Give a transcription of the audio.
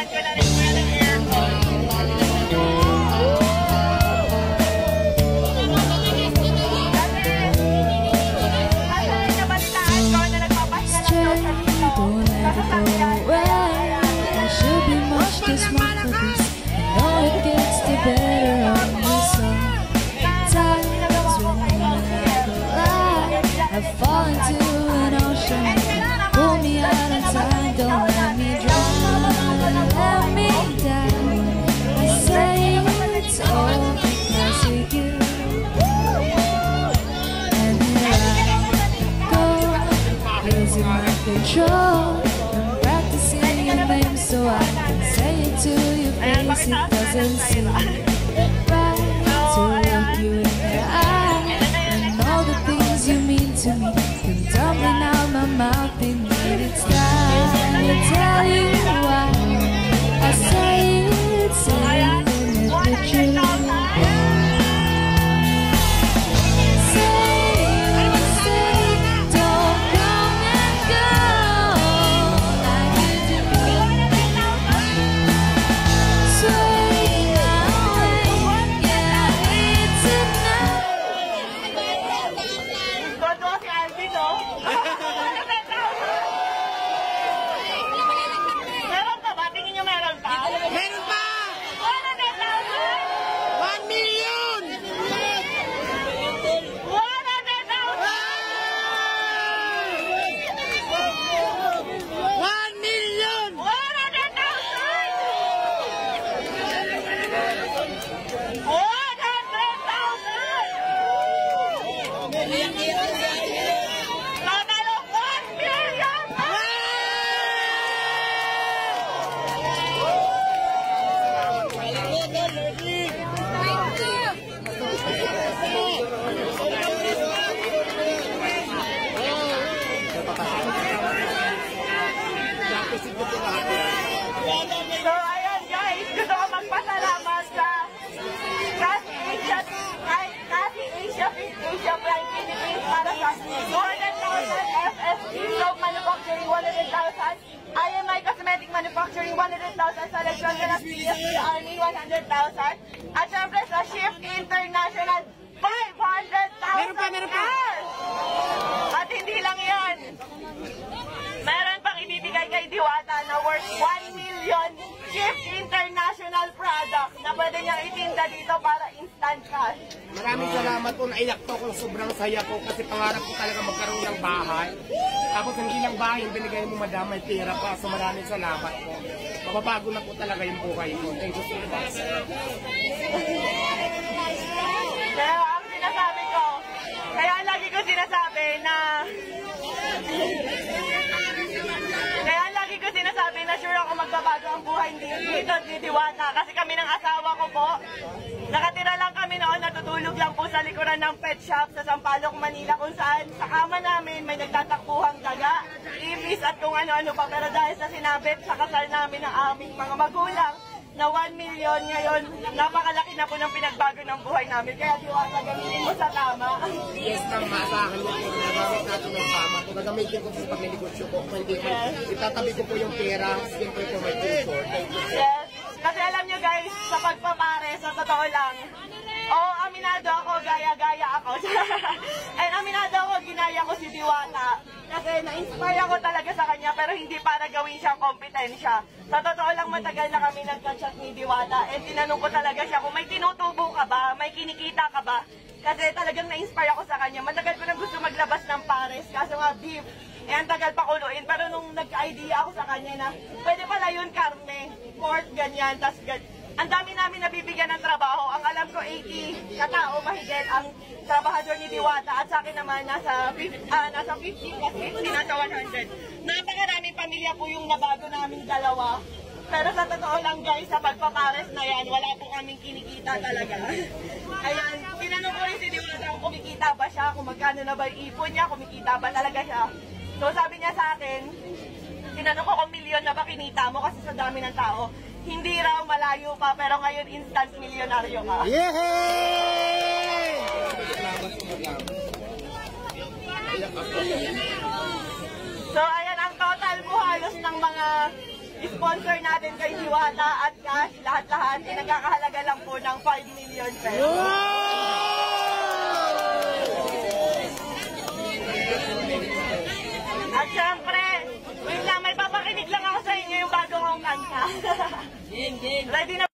ko na rin po yan ng aircon. Kasi nabalitaan ko na nagpapahinga lang daw sa dito. Sasakyan. I should be much too smart for this. I know it gets the better of me sometimes. When I go out, I fall into an ocean. Pull me out of time, don't let me drown, let me down. I say it's all because of you. And here I go, losing my control. I'm practicing your name so I can say it to your face. It doesn't seem right to look you in the eye and all the things you mean to me come tumbling out my mouth. In it's time to tell you why I say it's saying it the truth. So ayan guys, gusto ko magpasalamat sa Asia Prime Philippines para sa 200,000 FSC Soap Manufacturing 100,000, IMI Cosmetic Manufacturing 100,000, sa Legion de las PSP Army 100,000, at syempre sa Shift International 500,000 cash! At hindi lang yan, meron pang ibibigay kay Diwata na worth 1 million Shift International product na pwede niyang itinda dito para instant cash. Maraming salamat po, naiyak po kung sobrang saya po kasi pangarap ko talaga magkaroon ng bahay. Tapos hindi lang bahay, binigay mo madam, may pera pa. So maraming salamat po. Mapapago na po talaga yung buhay ko. Thank you so much. Kaya ang sinasabi ko, kaya lagi ko sinasabi na sure ako magbabago ang buhay dito ni Diwata. Kasi kami ng asawa ko po, nakatira lang kami noon, natutulog lang po sa likuran ng pet shop sa Sampaloc, Manila, kung saan sa kama namin may nagtatakbuhang daga, ibis at kung ano-ano pa. Pero dahil sa sinabit sa kasal namin ng aming mga magulang na 1 million ngayon, napakalaki na po ng pinagbago ng buhay namin. Kaya Diwata, gamitin mo sa tama. Yes, ma'am, maasahan niyo po. Nagamit natin ng tama po. Nagamitin ko po sa pagnegosyo ko. Hindi ko, itatabi ko po yung pera. Siyempre po may tutor. Yes. Kasi alam nyo guys, sa pagpapare, sa totoo lang, aminado ako, gaya-gaya ako. And aminado ako, ginaya ko si Diwata. Kasi na-inspire ako talaga sa kanya, pero hindi para gawin siyang kompetensya. Sa totoo lang, matagal na kami nagka-chat ni Diwata. And tinanong ko talaga siya kung may tinutubo ka ba, may kinikita ka ba. Kasi talagang na-inspire ako sa kanya. Matagal ko nang gusto maglabas ng pares, kaso nga beef. Eh, ang tagal pa kuluin. Pero nung nagka-idea ako sa kanya na pwede pala yun karne, pork, ganyan, tas ang dami namin nabibigyan ng trabaho. Ang alam ko 80 katao mahigit ang trabahador ni Diwata at sa akin naman nasa 50 plus 50, nasa 100. Napakaraming pamilya po yung nabago namin dalawa. Pero sa totoo lang guys, sa pagpapares na yan, wala po kaming kinikita talaga. Ayan, tinanong ko rin si Diwata kung kumikita ba siya, kung magkano na ba yung ipon niya, kumikita ba talaga siya. So sabi niya sa akin, tinanong ko kung milyon na ba kinita mo kasi sa dami ng tao. Hindi raw, malayo pa, pero ngayon instant milyonaryo ka. Yehey! So ayan, ang total mo halos ng mga sponsor natin kay Diwata at cash, lahat-lahat, ay nagkakahalaga lang po ng 5 million pesos. At syempre, wait lang, may papakinig lang ako sa inyo yung bago kong kanta. Ready na